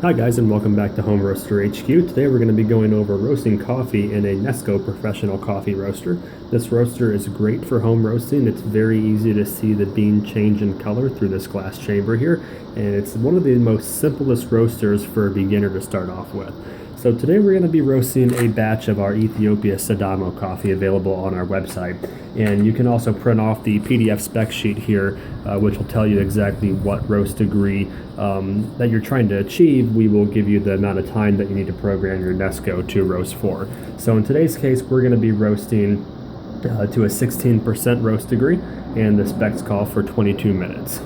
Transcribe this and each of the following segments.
Hi guys, and welcome back to Home Roaster HQ. Today we're going to be going over roasting coffee in a Nesco professional coffee roaster. This roaster is great for home roasting. It's very easy to see the bean change in color through this glass chamber here, and it's one of the most simplest roasters for a beginner to start off with. So today we're going to be roasting a batch of our Ethiopia Sidamo coffee available on our website. And you can also print off the PDF spec sheet here, which will tell you exactly what roast degree that you're trying to achieve. We will give you the amount of time that you need to program your Nesco to roast for. So in today's case, we're going to be roasting to a 16% roast degree, and the specs call for 22 minutes.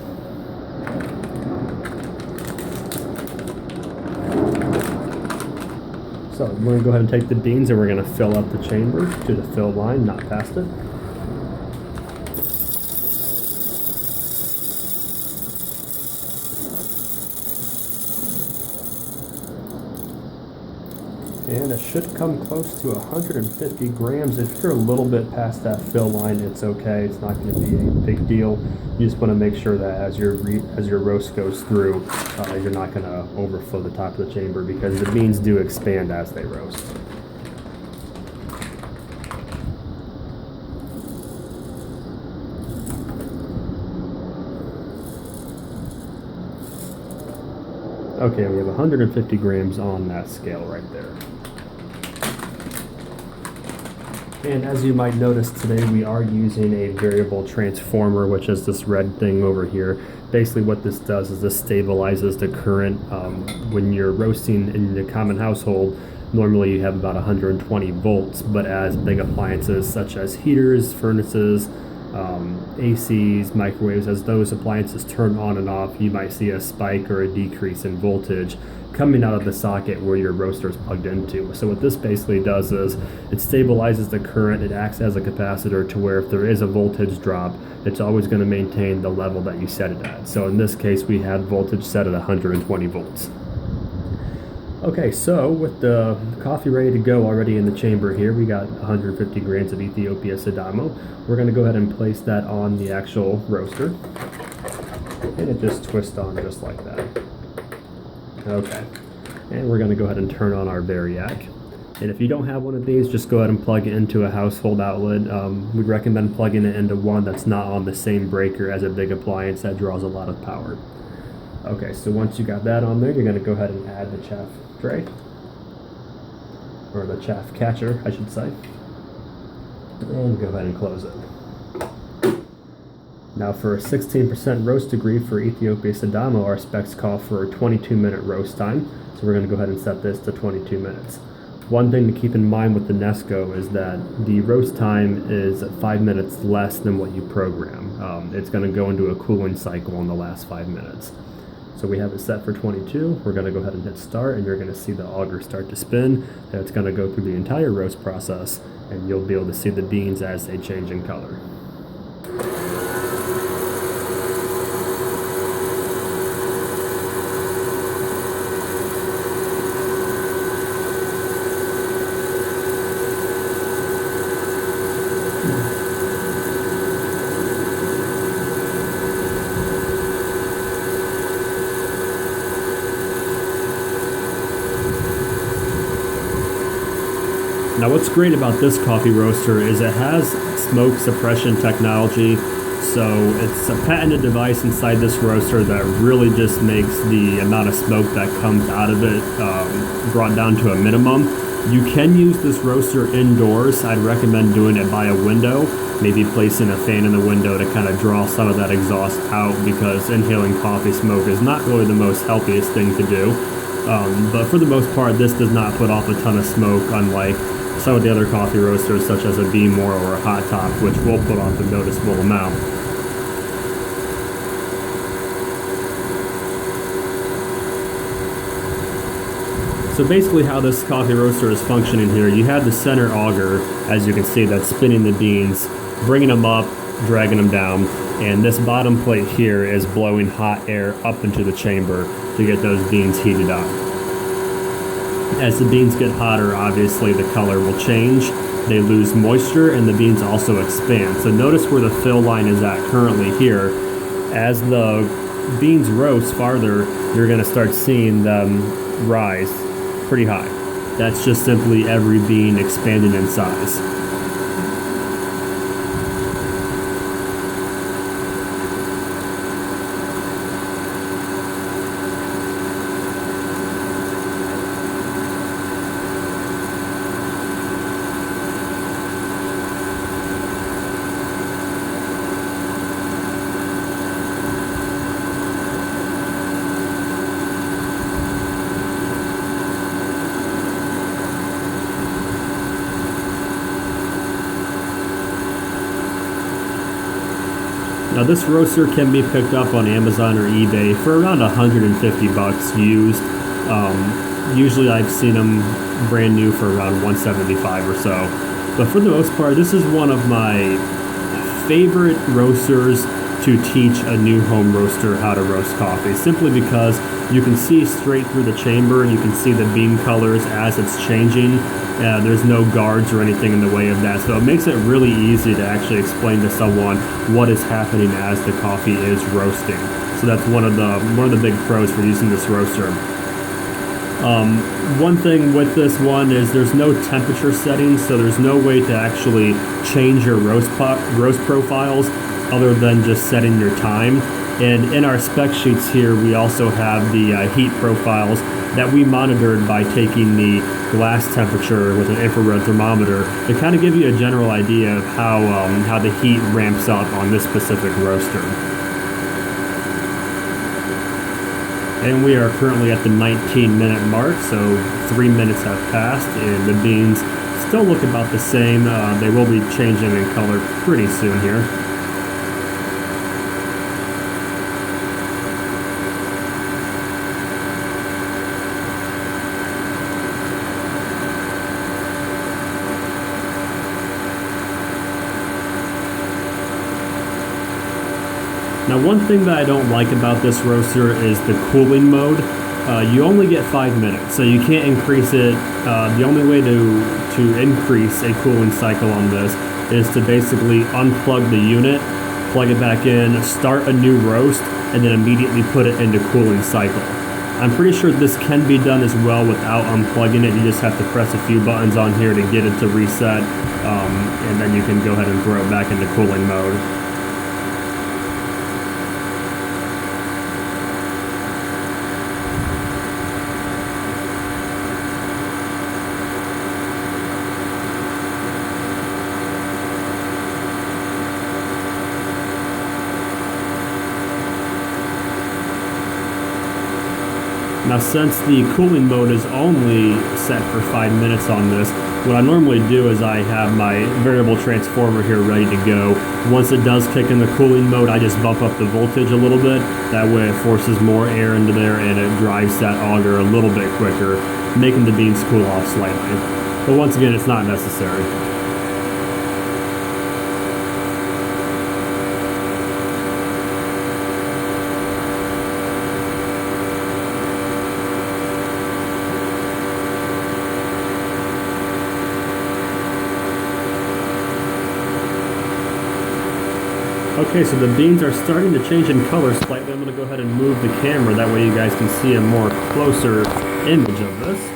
So we're going to go ahead and take the beans and we're going to fill up the chamber to the fill line, not past it. And it should come close to 150 grams. If you're a little bit past that fill line, it's okay. It's not going to be a big deal. You just want to make sure that as your roast goes through, you're not going to overflow the top of the chamber, because the beans do expand as they roast. Okay, we have 150 grams on that scale right there. And as you might notice today, we are using a variable transformer, which is this red thing over here. Basically what this does is this stabilizes the current. When you're roasting in the common household, normally you have about 120 volts, but as big appliances such as heaters, furnaces, ACs, microwaves, as those appliances turn on and off, you might see a spike or a decrease in voltage coming out of the socket where your roaster is plugged into. So what this basically does is it stabilizes the current. It acts as a capacitor to where if there is a voltage drop, it's always going to maintain the level that you set it at. So in this case, we had voltage set at 120 volts. Okay, so with the coffee ready to go already in the chamber here, we got 150 grams of Ethiopia Sidamo. We're going to go ahead and place that on the actual roaster, and it just twists on just like that. Okay, and we're going to go ahead and turn on our Variac. And if you don't have one of these, just go ahead and plug it into a household outlet. We'd recommend plugging it into one that's not on the same breaker as a big appliance that draws a lot of power. Okay, so once you got that on there, you're going to go ahead and add the chaff tray, or the chaff catcher, I should say, and go ahead and close it. Now for a 16% roast degree for Ethiopia Sidamo, our specs call for a 22-minute roast time, so we're going to go ahead and set this to 22 minutes. One thing to keep in mind with the Nesco is that the roast time is 5 minutes less than what you program. It's going to go into a cooling cycle in the last 5 minutes. So we have it set for 22. We're going to go ahead and hit start, and you're going to see the auger start to spin. And it's going to go through the entire roast process, and you'll be able to see the beans as they change in color. Now what's great about this coffee roaster is it has smoke suppression technology. So it's a patented device inside this roaster that really just makes the amount of smoke that comes out of it brought down to a minimum. You can use this roaster indoors. I'd recommend doing it by a window, maybe placing a fan in the window to kind of draw some of that exhaust out, because inhaling coffee smoke is not really the most healthiest thing to do. But for the most part, this does not put off a ton of smoke, unlike some of the other coffee roasters such as a Bmore or a Hot Top, which will put off a noticeable amount. So basically how this coffee roaster is functioning here, you have the center auger, as you can see, that's spinning the beans, bringing them up, dragging them down, and this bottom plate here is blowing hot air up into the chamber to get those beans heated up. As the beans get hotter, obviously the color will change. They lose moisture and the beans also expand. So notice where the fill line is at currently here. As the beans roast farther, you're going to start seeing them rise pretty high. That's just simply every bean expanding in size. Now this roaster can be picked up on Amazon or eBay for around 150 bucks used. Usually I've seen them brand new for around 175 or so. But for the most part, this is one of my favorite roasters to teach a new home roaster how to roast coffee, simply because you can see straight through the chamber and you can see the bean colors as it's changing. There's no guards or anything in the way of that, so it makes it really easy to actually explain to someone what is happening as the coffee is roasting. So that's one of the big pros for using this roaster. One thing with this one is there's no temperature settings, so there's no way to actually change your roast profiles other than just setting your time. And in our spec sheets here, we also have the heat profiles that we monitored by taking the glass temperature with an infrared thermometer to kind of give you a general idea of how the heat ramps up on this specific roaster. And we are currently at the 19-minute mark, so 3 minutes have passed, and the beans still look about the same. They will be changing in color pretty soon here. Now, one thing that I don't like about this roaster is the cooling mode. You only get 5 minutes, so you can't increase it. The only way to increase a cooling cycle on this is to basically unplug the unit, plug it back in, start a new roast, and then immediately put it into cooling cycle. I'm pretty sure this can be done as well without unplugging it. You just have to press a few buttons on here to get it to reset, and then you can go ahead and throw it back into cooling mode. Now, since the cooling mode is only set for 5 minutes on this, what I normally do is I have my variable transformer here ready to go. Once it does kick in the cooling mode, I just bump up the voltage a little bit. That way it forces more air into there and it drives that auger a little bit quicker, making the beans cool off slightly. But once again, it's not necessary. Okay, so the beans are starting to change in color slightly. I'm going to go ahead and move the camera, that way you guys can see a more closer image of this.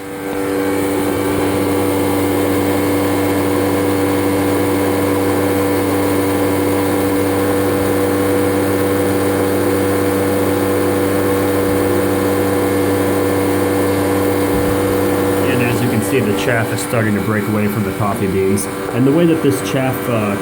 The chaff is starting to break away from the coffee beans, and the way that this chaff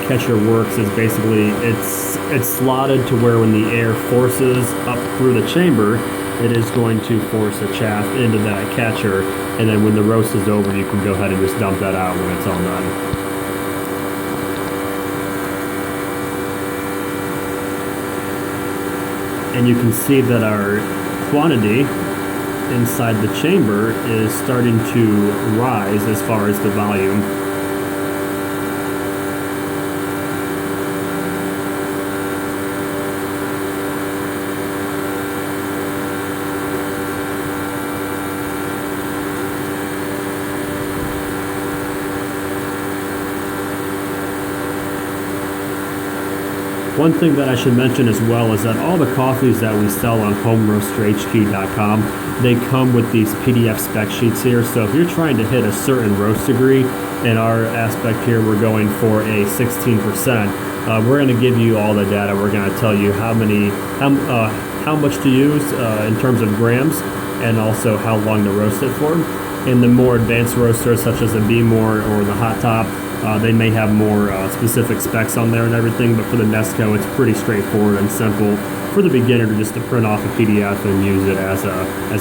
catcher works is basically it's slotted to where when the air forces up through the chamber, it is going to force the chaff into that catcher, and then when the roast is over, you can go ahead and just dump that out when it's all done. And you can see that our quantity inside the chamber is starting to rise as far as the volume. One thing that I should mention as well is that all the coffees that we sell on homeroasterhq.com, they come with these PDF spec sheets here. So if you're trying to hit a certain roast degree, in our aspect here, we're going for a 16%. We're going to give you all the data. We're going to tell you how much to use in terms of grams, and also how long to roast it for. In the more advanced roasters, such as the B-More or the Hot Top, they may have more specific specs on there and everything, but for the Nesco, it's pretty straightforward and simple for the beginner to just to print off a PDF and use it as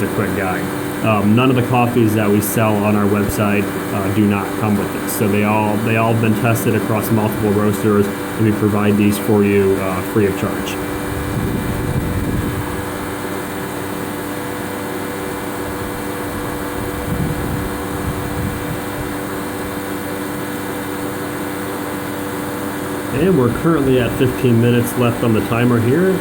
a quick guide. None of the coffees that we sell on our website do not come with this, so they all have been tested across multiple roasters, and we provide these for you free of charge. And we're currently at 15 minutes left on the timer here.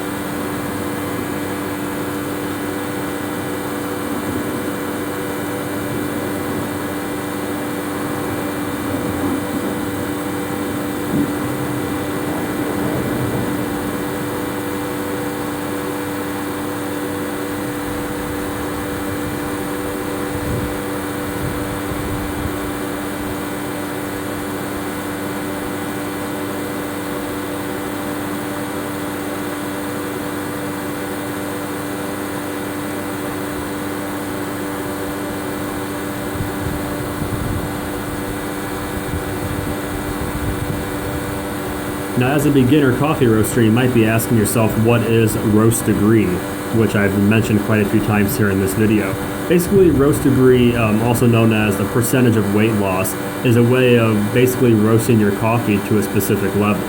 Now, as a beginner coffee roaster, you might be asking yourself, what is roast degree? Which I've mentioned quite a few times here in this video. Basically, roast degree, also known as the percentage of weight loss, is a way of basically roasting your coffee to a specific level.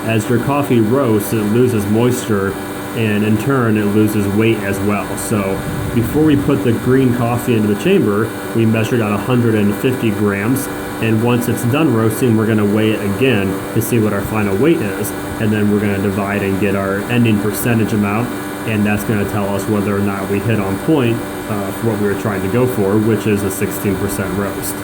As your coffee roasts, it loses moisture, and in turn, it loses weight as well. So before we put the green coffee into the chamber, we measured out 150 grams. And once it's done roasting, we're going to weigh it again to see what our final weight is. And then we're going to divide and get our ending percentage amount. And that's going to tell us whether or not we hit on point for what we were trying to go for, which is a 16% roast.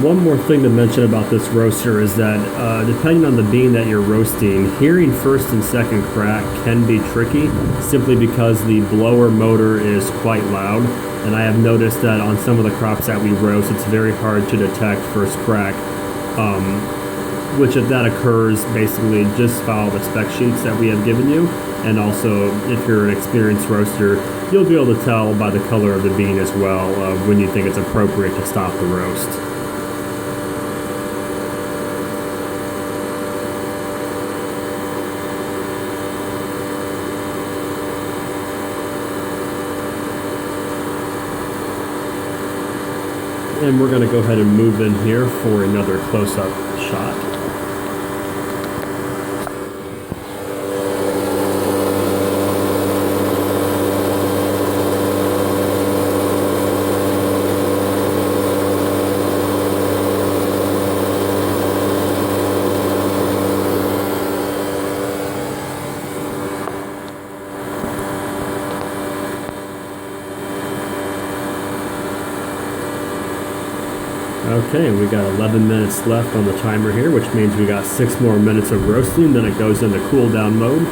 One more thing to mention about this roaster is that depending on the bean that you're roasting, hearing first and second crack can be tricky simply because the blower motor is quite loud, and I have noticed that on some of the crops that we roast, it's very hard to detect first crack, which if that occurs, basically just follow the spec sheets that we have given you, and also if you're an experienced roaster, you'll be able to tell by the color of the bean as well when you think it's appropriate to stop the roast. And we're going to go ahead and move in here for another close-up shot. Okay, we got 11 minutes left on the timer here, which means we got 6 more minutes of roasting, then it goes into cool down mode.